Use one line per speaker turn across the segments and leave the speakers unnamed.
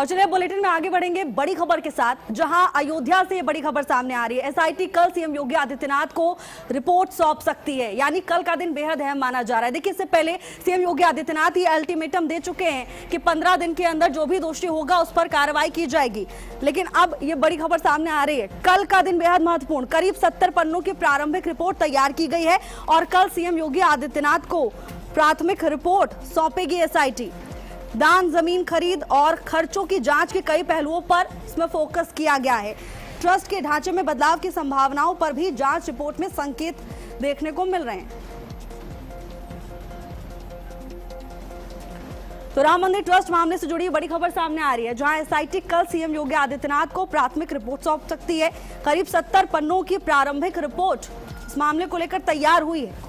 और चलिए बुलेटिन में आगे बढ़ेंगे बड़ी खबर के साथ, जहां अयोध्या से बड़ी खबर सामने आ रही है। एसआईटी कल सीएम योगी आदित्यनाथ को रिपोर्ट सौंप सकती है, यानी कल का दिन बेहद अहम माना जा रहा है। देखिए, इससे पहले सीएम योगी आदित्यनाथ ये अल्टीमेटम दे चुके हैं कि 15 दिन के अंदर जो भी दोषी होगा उस पर कार्रवाई की जाएगी। लेकिन अब ये बड़ी खबर सामने आ रही है, कल का दिन बेहद महत्वपूर्ण। करीब 70 पन्नों की प्रारंभिक रिपोर्ट तैयार की गई है और कल सीएम योगी आदित्यनाथ को प्राथमिक रिपोर्ट सौंपेगी एसआईटी। दान, जमीन खरीद और खर्चों की जांच के कई पहलुओं पर इसमें फोकस किया गया है। ट्रस्ट के ढांचे में बदलाव की संभावनाओं पर भी जांच रिपोर्ट में संकेत देखने को मिल रहे हैं। तो राम मंदिर ट्रस्ट मामले से जुड़ी बड़ी खबर सामने आ रही है, जहां एसआईटी कल सीएम योगी आदित्यनाथ को प्राथमिक रिपोर्ट सौंप सकती है। करीब 70 पन्नों की प्रारंभिक रिपोर्ट इस मामले को लेकर तैयार हुई है।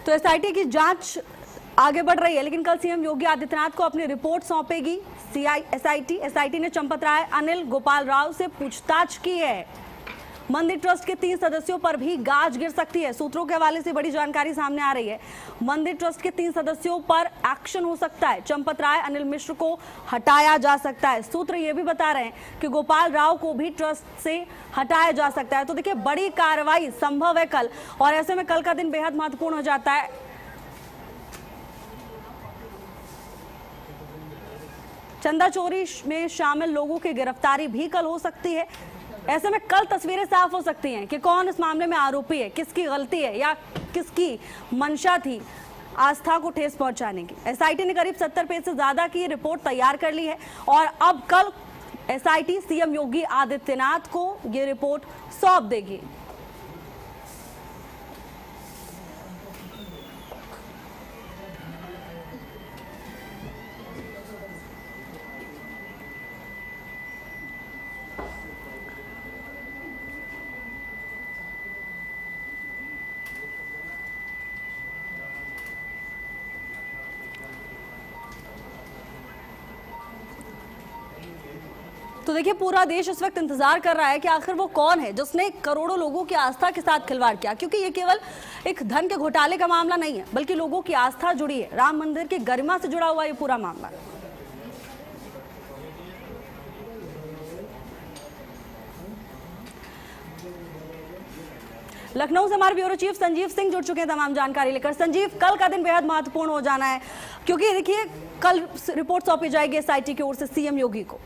तो एसआईटी की जांच आगे बढ़ रही है, लेकिन कल सीएम योगी आदित्यनाथ को अपनी रिपोर्ट सौंपेगी एसआईटी ने चंपत राय, अनिल, गोपाल राव से पूछताछ की है। मंदिर ट्रस्ट के 3 सदस्यों पर भी गाज गिर सकती है। सूत्रों के हवाले से बड़ी जानकारी सामने आ रही है। मंदिर ट्रस्ट के 3 सदस्यों पर एक्शन हो सकता है। चंपत राय, अनिल मिश्र को हटाया जा सकता है। सूत्र ये भी बता रहे हैं कि गोपाल राव को भी ट्रस्ट से हटाया जा सकता है। तो देखिए, बड़ी कार्रवाई संभव है कल, और ऐसे में कल का दिन बेहद महत्वपूर्ण हो जाता है। चंदा चोरी में शामिल लोगों की गिरफ्तारी भी कल हो सकती है। ऐसे में कल तस्वीरें साफ हो सकती हैं कि कौन इस मामले में आरोपी है, किसकी गलती है या किसकी मंशा थी आस्था को ठेस पहुंचाने की। एसआईटी ने करीब 70 पेज से ज्यादा की रिपोर्ट तैयार कर ली है और अब कल एसआईटी सीएम योगी आदित्यनाथ को ये रिपोर्ट सौंप देगी। तो देखिए, पूरा देश इस वक्त इंतजार कर रहा है कि आखिर वो कौन है जिसने करोड़ों लोगों की आस्था के साथ खिलवाड़ किया, क्योंकि ये केवल एक धन के घोटाले का मामला नहीं है, बल्कि लोगों की आस्था जुड़ी है। राम मंदिर की गरिमा से जुड़ा हुआ ये पूरा मामला। लखनऊ से हमारे ब्यूरो चीफ संजीव सिंह जुड़ चुके हैं तमाम जानकारी लेकर। संजीव, कल का दिन बेहद महत्वपूर्ण हो जाना है, क्योंकि देखिए कल रिपोर्ट सौंपी जाएगी एसआईटी की ओर से सीएम योगी को।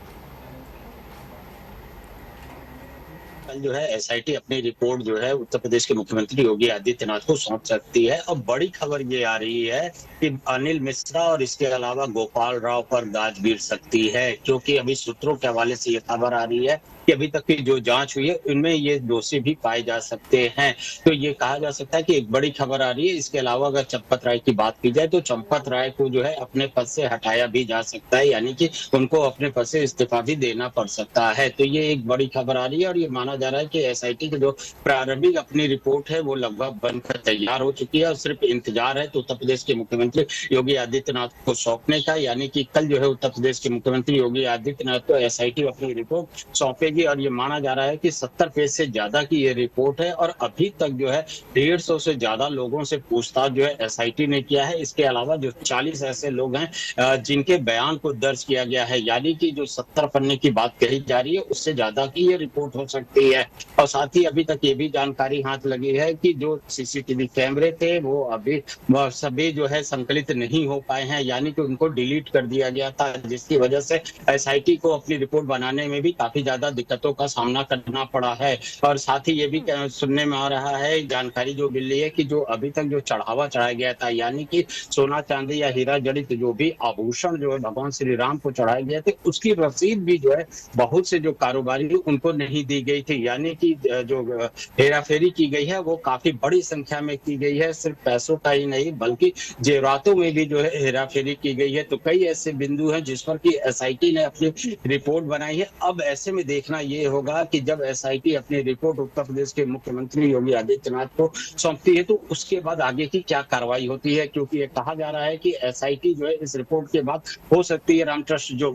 कल जो है एसआईटी अपनी रिपोर्ट जो है उत्तर प्रदेश के मुख्यमंत्री योगी आदित्यनाथ को सौंप सकती है। और बड़ी खबर ये आ रही है कि अनिल मिश्रा और इसके अलावा गोपाल राव पर गाज गिर सकती है, क्योंकि अभी सूत्रों के हवाले से ये खबर आ रही है कि अभी तक की जो जांच हुई है उनमें ये दोषी भी पाए जा सकते हैं। तो ये कहा जा सकता है कि एक बड़ी खबर आ रही है। इसके अलावा अगर चंपत राय की बात की जाए तो चंपत राय को जो है अपने पद से हटाया भी जा सकता है, यानी कि उनको अपने पद से इस्तीफा भी देना पड़ सकता है। तो ये एक बड़ी खबर आ रही है और ये माना जा रहा है कि एसआईटी की जो प्रारंभिक अपनी रिपोर्ट है वो लगभग बनकर तैयार हो चुकी है और सिर्फ इंतजार है तो उत्तर प्रदेश के मुख्यमंत्री योगी आदित्यनाथ को सौंपने का। यानी कि कल जो है उत्तर प्रदेश के मुख्यमंत्री योगी आदित्यनाथ को एसआईटी अपनी रिपोर्ट सौंपेगी और ये माना जा रहा है कि 70 पेज से ज्यादा की ये रिपोर्ट है और अभी तक जो है 150 से ज्यादा लोगों से पूछताछ जो है एसआईटी ने किया है। इसके अलावा जो 40 ऐसे लोग हैं जिनके बयान को दर्ज किया गया है, यानी कि जो 70 पन्ने की बात कही जा रही है उससे ज्यादा की ये रिपोर्ट हो सकती है। और साथ ही अभी तक ये भी जानकारी हाथ लगी है कि जो सीसीटीवी कैमरे थे वो अभी सभी जो है संकलित नहीं हो पाए हैं, यानी कि उनको डिलीट कर दिया गया था, जिसकी वजह से एसआईटी को अपनी रिपोर्ट बनाने में भी काफी ज्यादा दिक्कतों का सामना करना पड़ा है। और साथ ही ये भी सुनने में आ रहा है, जानकारी जो मिल रही है कि जो अभी तक जो चढ़ावा चढ़ाया गया था, यानी कि सोना चांदी या हीरा जड़ित जो भी आभूषण जो है भगवान श्री राम को चढ़ाए गए थे, उसकी रसीद भी जो है बहुत से जो कारोबारी उनको नहीं दी गई थी। यानी कि जो हेरा फेरी की गई है वो काफी बड़ी संख्या में की गई है, सिर्फ पैसों का ही नहीं बल्कि जेवरातों में भी जो है हेरा फेरी की गई है। तो कई ऐसे बिंदु हैं जिस पर की एसआईटी ने अपनी रिपोर्ट बनाई है। अब ऐसे में देखना देखना ये होगा कि जब एसआईटी अपनी रिपोर्ट उत्तर प्रदेश के मुख्यमंत्री योगी आदित्यनाथ को सौंपती है तो उसके बाद आगे की क्या कार्रवाई होती है, क्योंकि ये कहा जा रहा है कि एसआईटी जो है इस रिपोर्ट के बाद हो सकती है रामट्रस्ट जो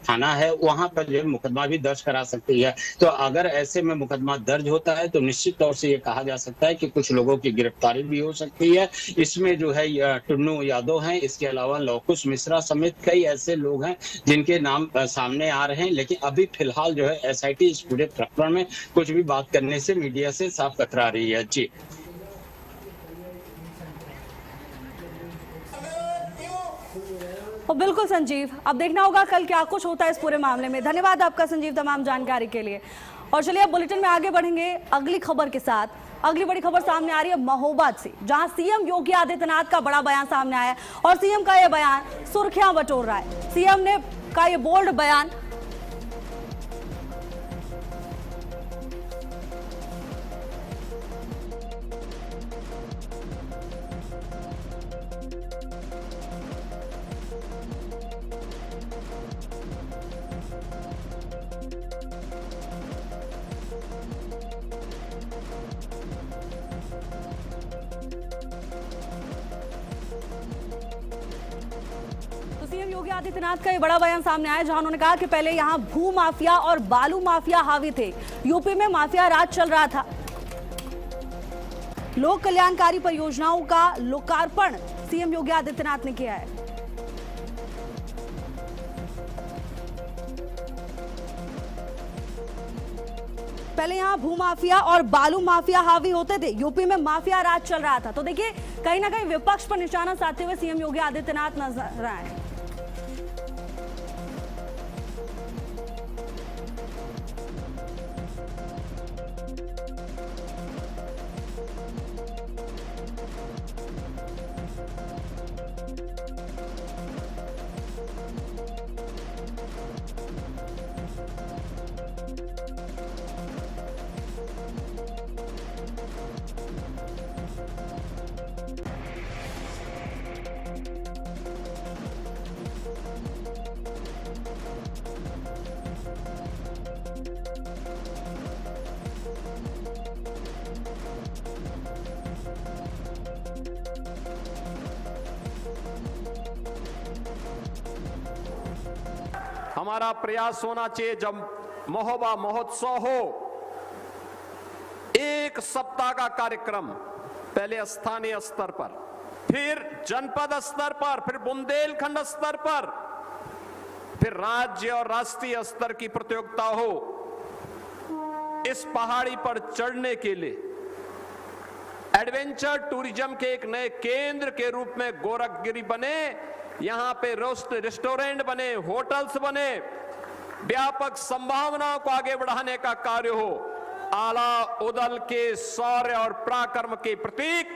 थाना है वहां पर जो है मुकदमा भी दर्ज करा सकती है। तो अगर ऐसे में मुकदमा दर्ज होता है तो निश्चित तौर से ये कहा जा सकता है कि कुछ लोगों की गिरफ्तारी भी हो सकती है। इसमें जो है टुन्नू यादव हैं, इसके अलावा लवकुश मिश्रा समेत कई ऐसे लोग हैं जिनके नाम सामने आ रहे हैं, लेकिन अभी फिलहाल जो है एसआईटी इस पूरे प्रकरण में कुछ भी बात करने से मीडिया से साफ कतरा रही है। जी
और बिल्कुल संजीव, अब देखना होगा कल क्या कुछ होता है इस पूरे मामले में। धन्यवाद आपका संजीव तमाम जानकारी के लिए। और चलिए अब बुलेटिन में आगे बढ़ेंगे अगली खबर के साथ। अगली बड़ी खबर सामने आ रही है महोबा से, जहां सीएम योगी आदित्यनाथ का बड़ा बयान सामने आया है और सीएम का यह बयान सुर्खियां बटोर रहा है। सीएम ने का ये बोल्ड बयान सीएम योगी आदित्यनाथ का ये बड़ा बयान सामने आया, जहां उन्होंने कहा कि पहले यहां भू माफिया और बालू माफिया हावी थे, यूपी में माफिया राज चल रहा था। लोक कल्याणकारी परियोजनाओं का लोकार्पण सीएम योगी आदित्यनाथ ने किया है। पहले यहाँ भू माफिया और बालू माफिया हावी होते थे, यूपी में माफिया राज चल रहा था। तो देखिए कहीं ना कहीं विपक्ष पर निशाना साधते हुए सीएम योगी आदित्यनाथ नजर आए।
हमारा प्रयास होना चाहिए जब महोबा महोत्सव हो, एक सप्ताह का कार्यक्रम पहले स्थानीय स्तर पर, फिर जनपद स्तर पर, फिर बुंदेलखंड स्तर पर, फिर राज्य और राष्ट्रीय स्तर की प्रतियोगिता हो। इस पहाड़ी पर चढ़ने के लिए एडवेंचर टूरिज्म के एक नए केंद्र के रूप में गोरखगिरी बने, यहां पे रेस्टोरेंट बने, होटल्स बने, व्यापक संभावनाओं को आगे बढ़ाने का कार्य हो। आला उदल के शौर्य और पराक्रम के प्रतीक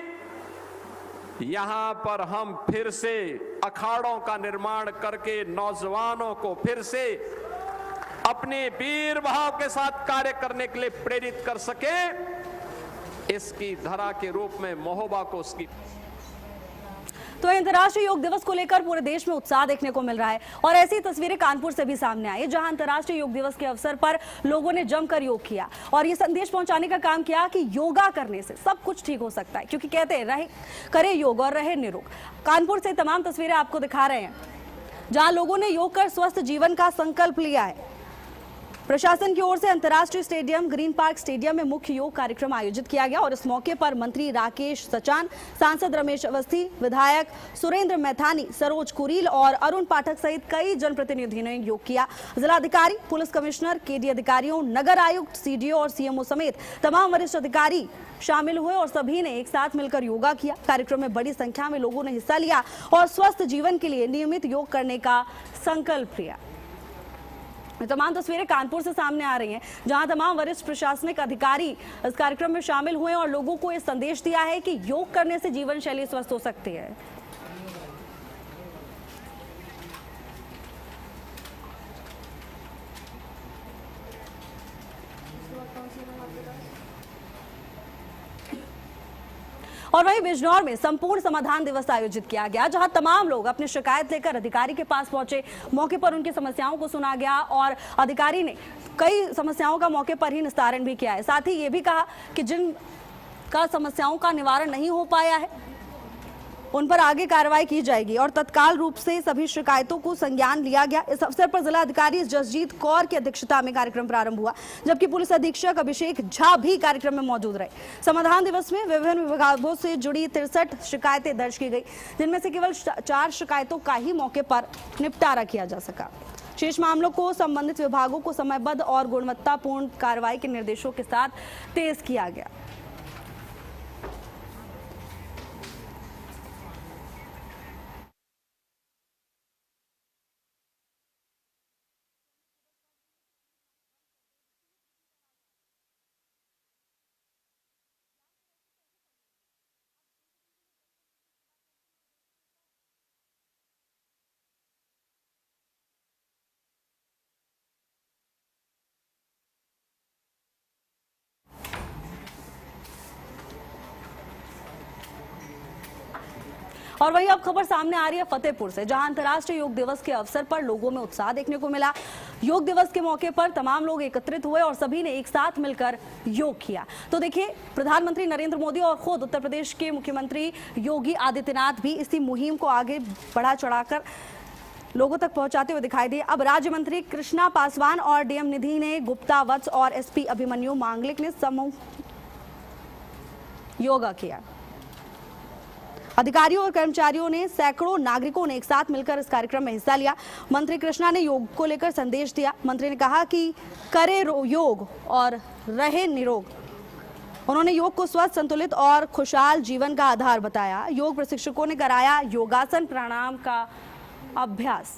यहां पर हम फिर से अखाड़ों का निर्माण करके नौजवानों को फिर से अपने वीर भाव के साथ कार्य करने के लिए प्रेरित कर सके, इसकी धरा के रूप में महोबा को उसकी।
तो अंतर्राष्ट्रीय योग दिवस को लेकर पूरे देश में उत्साह देखने को मिल रहा है और ऐसी तस्वीरें कानपुर से भी सामने आई, जहां अंतर्राष्ट्रीय योग दिवस के अवसर पर लोगों ने जमकर योग किया और ये संदेश पहुंचाने का काम किया कि योगा करने से सब कुछ ठीक हो सकता है, क्योंकि कहते हैं रहे करे योग और रहे निरोग। कानपुर से तमाम तस्वीरें आपको दिखा रहे हैं, जहां लोगों ने योग कर स्वस्थ जीवन का संकल्प लिया है। प्रशासन की ओर से अंतर्राष्ट्रीय स्टेडियम ग्रीन पार्क स्टेडियम में मुख्य योग कार्यक्रम आयोजित किया गया और इस मौके पर मंत्री राकेश सचान, सांसद रमेश अवस्थी, विधायक सुरेंद्र मैथानी, सरोज कुरील और अरुण पाठक सहित कई जनप्रतिनिधियों ने योग किया। जिलाधिकारी, पुलिस कमिश्नर, केडी अधिकारियों, नगर आयुक्त, सीडीओ और सीएमओ समेत तमाम वरिष्ठ अधिकारी शामिल हुए और सभी ने एक साथ मिलकर योगा किया। कार्यक्रम में बड़ी संख्या में लोगों ने हिस्सा लिया और स्वस्थ जीवन के लिए नियमित योग करने का संकल्प लिया। तमाम तस्वीरें कानपुर से सामने आ रही हैं, जहां तमाम वरिष्ठ प्रशासनिक अधिकारी इस कार्यक्रम में शामिल हुए और लोगों को ये संदेश दिया है कि योग करने से जीवन शैली स्वस्थ हो सकती है। और वहीं बिजनौर में संपूर्ण समाधान दिवस आयोजित किया गया, जहां तमाम लोग अपनी शिकायत लेकर अधिकारी के पास पहुंचे। मौके पर उनकी समस्याओं को सुना गया और अधिकारी ने कई समस्याओं का मौके पर ही निस्तारण भी किया है। साथ ही ये भी कहा कि जिन का समस्याओं का निवारण नहीं हो पाया है उन पर आगे कार्रवाई की जाएगी और तत्काल रूप से सभी शिकायतों को संज्ञान लिया गया। इस अवसर पर जिला अधिकारी जसजीत कौर की अध्यक्षता में कार्यक्रम प्रारंभ हुआ, जबकि पुलिस अधीक्षक अभिषेक झा भी कार्यक्रम में मौजूद रहे। समाधान दिवस में विभिन्न विभागों से जुड़ी 63 शिकायतें दर्ज की गई, जिनमें से केवल 4 शिकायतों का ही मौके पर निपटारा किया जा सका। शेष मामलों को संबंधित विभागों को समयबद्ध और गुणवत्तापूर्ण कार्रवाई के निर्देशों के साथ तेज किया गया। और वहीं अब खबर सामने आ रही है फतेहपुर से, जहां अंतर्राष्ट्रीय योग दिवस के अवसर पर लोगों में उत्साह देखने को मिला। योग दिवस के मौके पर तमाम लोग एकत्रित हुए और सभी ने एक साथ मिलकर योग किया। तो देखिए, प्रधानमंत्री नरेंद्र मोदी और खुद उत्तर प्रदेश के मुख्यमंत्री योगी आदित्यनाथ भी इसी मुहिम को आगे बढ़ा चढ़ाकर लोगों तक पहुंचाते हुए दिखाई दिए। अब राज्य मंत्री कृष्णा पासवान और डीएम निधि ने गुप्ता वत्स और एसपी अभिमन्यु मांगलिक ने समूह योगा किया। अधिकारियों और कर्मचारियों ने, सैकड़ों नागरिकों ने एक साथ मिलकर इस कार्यक्रम में हिस्सा लिया। मंत्री कृष्णा ने योग को लेकर संदेश दिया। मंत्री ने कहा कि करे योग और रहे निरोग। उन्होंने योग को स्वस्थ, संतुलित और खुशहाल जीवन का आधार बताया। योग प्रशिक्षकों ने कराया योगासन, प्राणायाम का अभ्यास।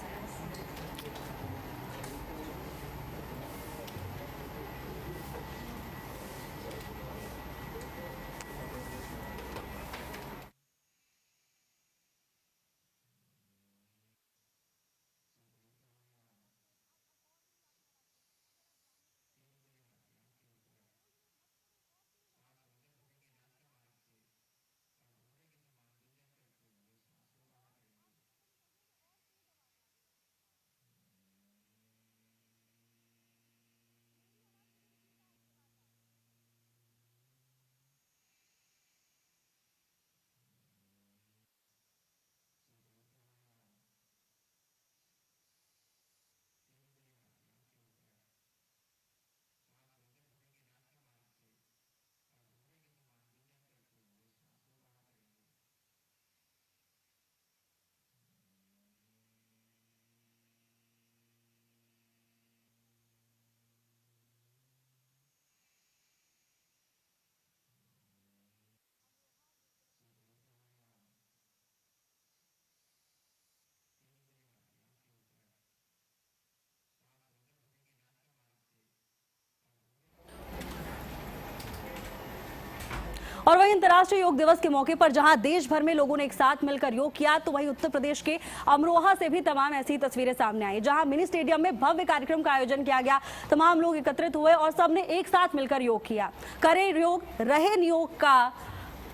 और वहीं अंतर्राष्ट्रीय योग दिवस के मौके पर जहां देश भर में लोगों ने एक साथ मिलकर योग किया, तो वहीं उत्तर प्रदेश के अमरोहा से भी तमाम ऐसी तस्वीरें सामने आई, जहां मिनी स्टेडियम में भव्य कार्यक्रम का आयोजन किया गया। तमाम लोग एकत्रित हुए और सबने एक साथ मिलकर योग किया। करे योग, रहे नियोग का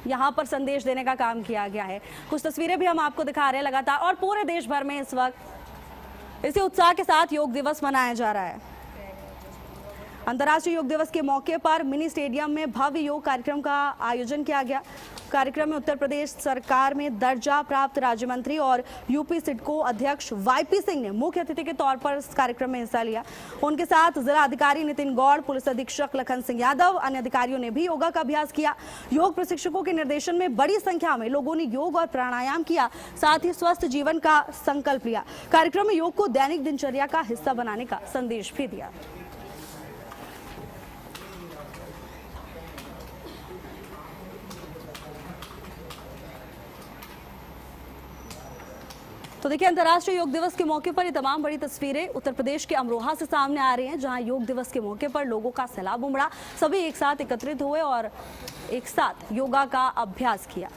यहाँ पर संदेश देने का काम किया गया है। कुछ तस्वीरें भी हम आपको दिखा रहे हैं लगातार। और पूरे देश भर में इस वक्त इसी उत्साह के साथ योग दिवस मनाया जा रहा है। अंतर्राष्ट्रीय योग दिवस के मौके पर मिनी स्टेडियम में भव्य योग कार्यक्रम का आयोजन किया गया। कार्यक्रम में उत्तर प्रदेश सरकार में दर्जा प्राप्त राज्य मंत्री और यूपी सिडको अध्यक्ष वाईपी सिंह ने मुख्य अतिथि के तौर पर इस कार्यक्रम में हिस्सा लिया। उनके साथ जिला अधिकारी नितिन गौड़, पुलिस अधीक्षक लखन सिंह यादव, अन्य अधिकारियों ने भी योगा का अभ्यास किया। योग प्रशिक्षकों के निर्देशन में बड़ी संख्या में लोगों ने योग और प्राणायाम किया, साथ ही स्वस्थ जीवन का संकल्प लिया। कार्यक्रम में योग को दैनिक दिनचर्या का हिस्सा बनाने का संदेश भी दिया। तो देखिए, अंतर्राष्ट्रीय योग दिवस के मौके पर ये तमाम बड़ी तस्वीरें उत्तर प्रदेश के अमरोहा से सामने आ रही हैं, जहां योग दिवस के मौके पर लोगों का सैलाब उमड़ा। सभी एक साथ एकत्रित हुए और एक साथ योगा का अभ्यास किया।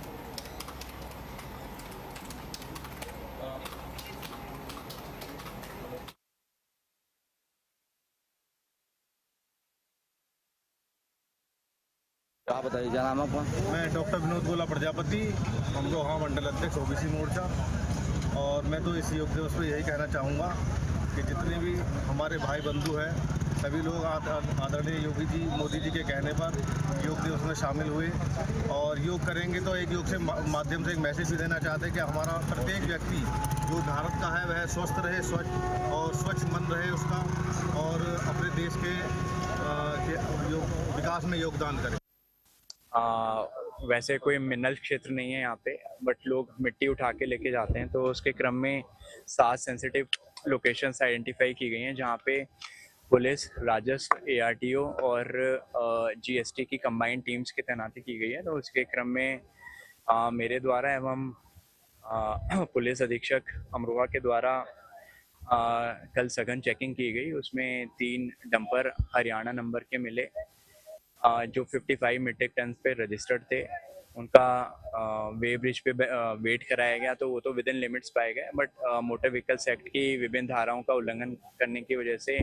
आप बताइए क्या नाम है आपका?
मैं डॉक्टर विनोद गोला प्रजापति, अमरोहा मंडल अध्यक्ष ओबीसी मोर्चा। और मैं तो इस योग दिवस पर यही कहना चाहूँगा कि जितने भी हमारे भाई बंधु हैं सभी लोग आदरणीय योगी जी मोदी जी के कहने पर योग दिवस में शामिल हुए और योग करेंगे। तो एक योग से माध्यम से एक मैसेज भी देना चाहते हैं कि हमारा प्रत्येक व्यक्ति जो भारत का है वह स्वस्थ रहे, स्वच्छ मन रहे उसका, और अपने देश के विकास में योगदान करे।
वैसे कोई मिनरल क्षेत्र नहीं है यहाँ पे, बट लोग मिट्टी उठा के लेके जाते हैं। तो उसके क्रम में 7 सेंसिटिव लोकेशंस आइडेंटिफाई की गई हैं जहाँ पे पुलिस, राजस्व, ARTO और GST की कंबाइंड टीम्स की तैनाती की गई है। तो उसके क्रम में मेरे द्वारा एवं पुलिस अधीक्षक अमरोहा के द्वारा कल सघन चेकिंग की गई। उसमें 3 डंपर हरियाणा नंबर के मिले जो 55 मीट्रिक टन पे रजिस्टर्ड थे। उनका वे ब्रिज पे वेट कराया गया तो वो तो विद इन लिमिट्स पाए गए, बट मोटर व्हीकल्स एक्ट की विभिन्न धाराओं का उल्लंघन करने की वजह से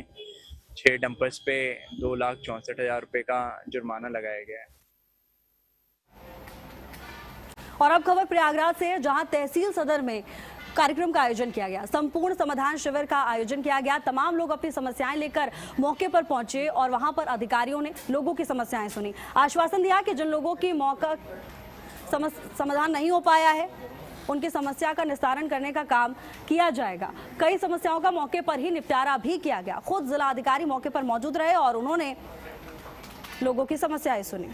6 डंपर्स पे 2,64,000 रुपये का जुर्माना लगाया गया है।
और अब खबर प्रयागराज से है, जहां तहसील सदर में कार्यक्रम का आयोजन किया गया। संपूर्ण समाधान शिविर का आयोजन किया गया। तमाम लोग अपनी समस्याएं लेकर मौके पर पहुंचे और वहां पर अधिकारियों ने लोगों की समस्याएं सुनी। आश्वासन दिया कि जिन लोगों की मौका समाधान नहीं हो पाया है उनकी समस्या का निस्तारण करने का काम किया जाएगा। कई समस्याओं का मौके पर ही निपटारा भी किया गया। खुद जिला अधिकारी मौके पर मौजूद रहे और उन्होंने लोगों की समस्याएं सुनी।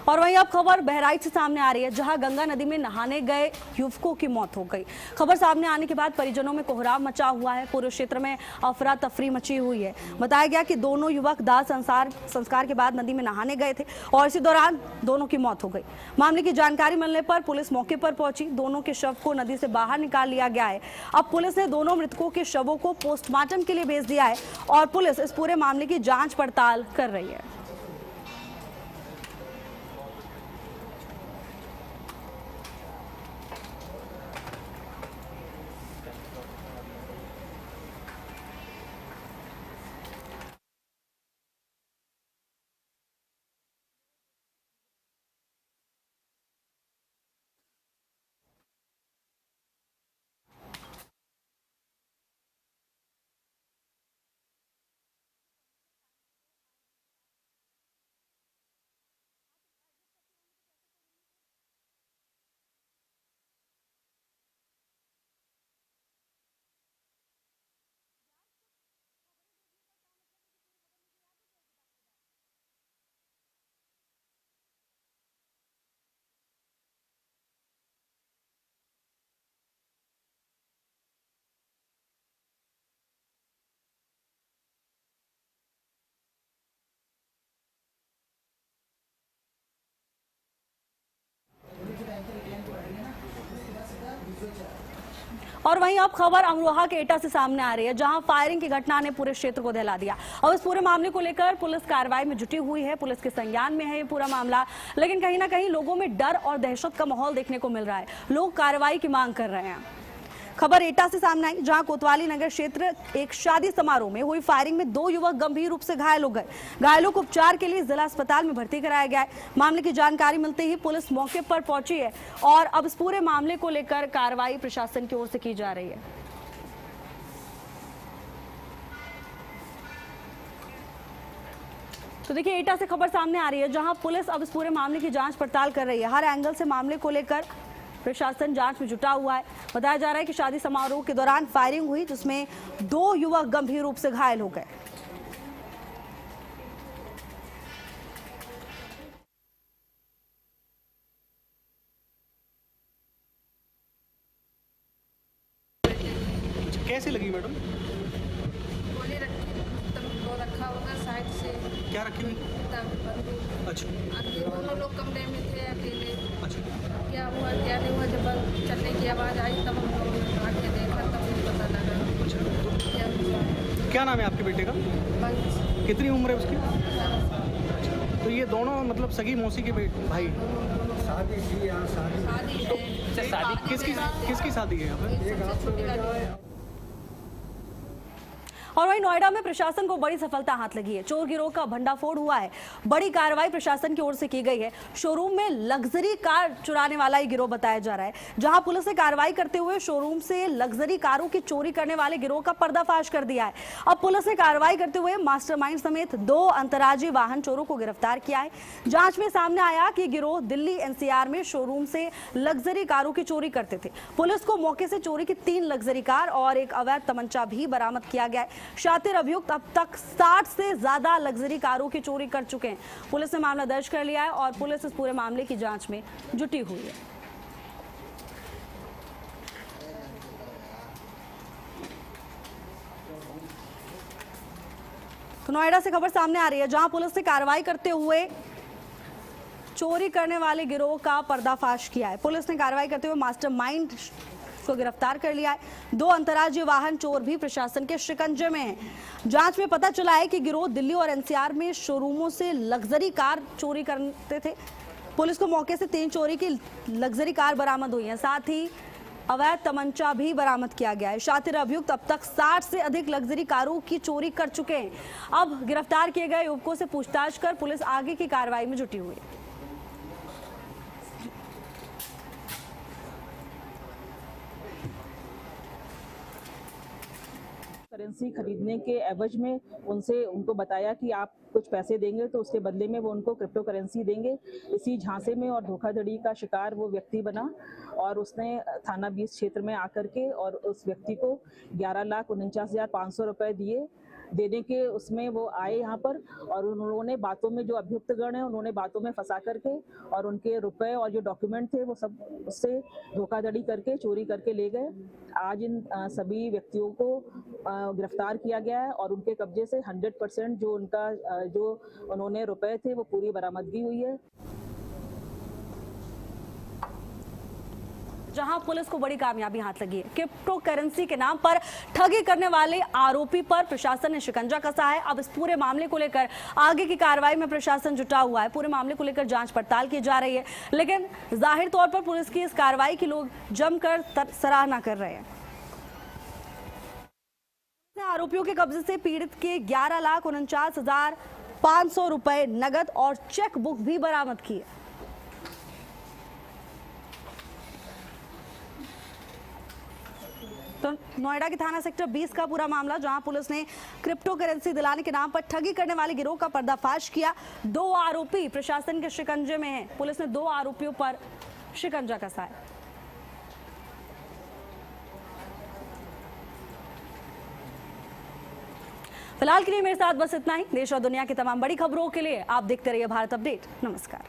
और वहीं अब खबर बहराइच से सामने आ रही है, जहां गंगा नदी में नहाने गए युवकों की मौत हो गई। खबर सामने आने के बाद परिजनों में कोहराम मचा हुआ है। पूरे क्षेत्र में अफरा तफरी मची हुई है। बताया गया कि दोनों युवक दाह संस्कार के बाद नदी में नहाने गए थे और इसी दौरान दोनों की मौत हो गई। मामले की जानकारी मिलने पर पुलिस मौके पर पहुंची। दोनों के शव को नदी से बाहर निकाल लिया गया है। अब पुलिस ने दोनों मृतकों के शवों को पोस्टमार्टम के लिए भेज दिया है और पुलिस इस पूरे मामले की जांच पड़ताल कर रही है। और वहीं अब खबर अमरोहा के एटा से सामने आ रही है, जहां फायरिंग की घटना ने पूरे क्षेत्र को दहला दिया। अब इस पूरे मामले को लेकर पुलिस कार्रवाई में जुटी हुई है। पुलिस के संज्ञान में है ये पूरा मामला, लेकिन कहीं ना कहीं लोगों में डर और दहशत का माहौल देखने को मिल रहा है। लोग कार्रवाई की मांग कर रहे हैं। खबर एटा से सामने आई, जहां कोतवाली नगर क्षेत्र एक शादी समारोह में हुई फायरिंग में 2 युवक गंभीर रूप से घायल हो गए। घायलों को उपचार के लिए जिला अस्पताल में भर्ती कराया गया है। मामले की जानकारी मिलते ही पुलिस मौके पर पहुंची है और अब इस पूरे मामले को लेकर कार्रवाई प्रशासन की ओर से की जा रही है। तो देखिए, एटा से खबर सामने आ रही है, जहां पुलिस अब इस पूरे मामले की जांच पड़ताल कर रही है। हर एंगल से मामले को लेकर प्रशासन जांच में जुटा हुआ है। बताया जा रहा है कि शादी समारोह के दौरान फायरिंग हुई, जिसमें 2 युवक गंभीर रूप से घायल हो गए।
कैसे लगी मैडम?
गोली रखा होगा साइड से।
क्या रखी हुई?
बंदूक।
अच्छा।
दोनों लोग कमरे में थे अकेले।
अच्छा।
क्या हुआ क्या की आवाज़ आई तब हम लोग आके देखा तब मुझे पता लगा।
क्या नाम है आपके बेटे का?
पंच
कितनी उम्र है उसकी? तो ये दोनों मतलब सगी मौसी के भाई?
शादी है।
किसकी शादी है यहाँ पे?
सबसे छोटी वाली है।
और वहीं नोएडा में प्रशासन को बड़ी सफलता हाथ लगी है। चोर गिरोह का भंडाफोड़ हुआ है। बड़ी कार्रवाई प्रशासन की ओर से की गई है। शोरूम में लग्जरी कार चुराने वाला ये गिरोह बताया जा रहा है, जहां पुलिस ने कार्रवाई करते हुए शोरूम से लग्जरी कारों की चोरी करने वाले गिरोह का पर्दाफाश कर दिया है। अब पुलिस ने कार्रवाई करते हुए मास्टरमाइंड समेत 2 अंतर्राज्यीय वाहन चोरों को गिरफ्तार किया है। जांच में सामने आया कि गिरोह दिल्ली एनसीआर में शोरूम से लग्जरी कारों की चोरी करते थे। पुलिस को मौके से चोरी की 3 लग्जरी कार और एक अवैध तमंचा भी बरामद किया गया है। शातिर अभियुक्त अब तक 60 से ज्यादा लग्जरी कारों की चोरी कर चुके हैं। पुलिस ने मामला दर्ज कर लिया है और पुलिस इस पूरे मामले की जांच में जुटी हुई है। तो नोएडा से खबर सामने आ रही है, जहां पुलिस ने कार्रवाई करते हुए चोरी करने वाले गिरोह का पर्दाफाश किया है। पुलिस ने कार्रवाई करते हुए मास्टरमाइंड को गिरफ्तार कर लिया है। 2 अंतर्राज्यीय वाहन चोर भी प्रशासन के शिकंजे में हैं। जांच में पता चला है कि गिरोह दिल्ली और एनसीआर में शोरूमों से लग्जरी कार चोरी करते थे। पुलिस को मौके से 3 चोरी की लग्जरी कार बरामद हुई है। साथ ही अवैध तमंचा भी बरामद किया गया है। शातिर अभियुक्त अब तक 60 से अधिक लग्जरी कारों की चोरी कर चुके हैं। अब गिरफ्तार किए गए युवकों से पूछताछ कर पुलिस आगे की कार्रवाई में जुटी हुई है।
करेंसी खरीदने के एवज में उनको बताया कि आप कुछ पैसे देंगे तो उसके बदले में वो उनको क्रिप्टो करेंसी देंगे। इसी झांसे में और धोखाधड़ी का शिकार वो व्यक्ति बना और उसने थाना 20 क्षेत्र में आकर के और उस व्यक्ति को 11,49,500 रुपए देने के उसमें वो आए यहाँ पर और उन्होंने बातों में जो अभियुक्तगण है उन्होंने बातों में फंसा करके और उनके रुपए और जो डॉक्यूमेंट थे वो सब उससे धोखाधड़ी करके चोरी करके ले गए। आज इन सभी व्यक्तियों को गिरफ्तार किया गया है और उनके कब्जे से 100% जो उन्होंने रुपए थे वो पूरी बरामदगी हुई है।
जहां पुलिस को बड़ी कामयाबी हाथ लगी है। क्रिप्टो करेंसी के नाम पर ठगी करने वाले आरोपी पर प्रशासन ने शिकंजा कसा है। अब इस पूरे मामले को लेकर आगे की कार्रवाई में प्रशासन जुटा हुआ है। पूरे मामले को लेकर जांच पड़ताल की जा रही है, लेकिन जाहिर तौर पर पुलिस की इस कार्रवाई की लोग जमकर सराहना कर रहे हैं। आरोपियों के कब्जे से पीड़ित के 11,49,500 रुपए नगद और चेक बुक भी बरामद की है। तो नोएडा के थाना सेक्टर 20 का पूरा मामला, जहां पुलिस ने क्रिप्टो करेंसी दिलाने के नाम पर ठगी करने वाले गिरोह का पर्दाफाश किया। 2 आरोपी प्रशासन के शिकंजे में हैं। पुलिस ने 2 आरोपियों पर शिकंजा कसा है। फिलहाल के लिए मेरे साथ बस इतना ही। देश और दुनिया की तमाम बड़ी खबरों के लिए आप देखते रहिए भारत अपडेट। नमस्कार।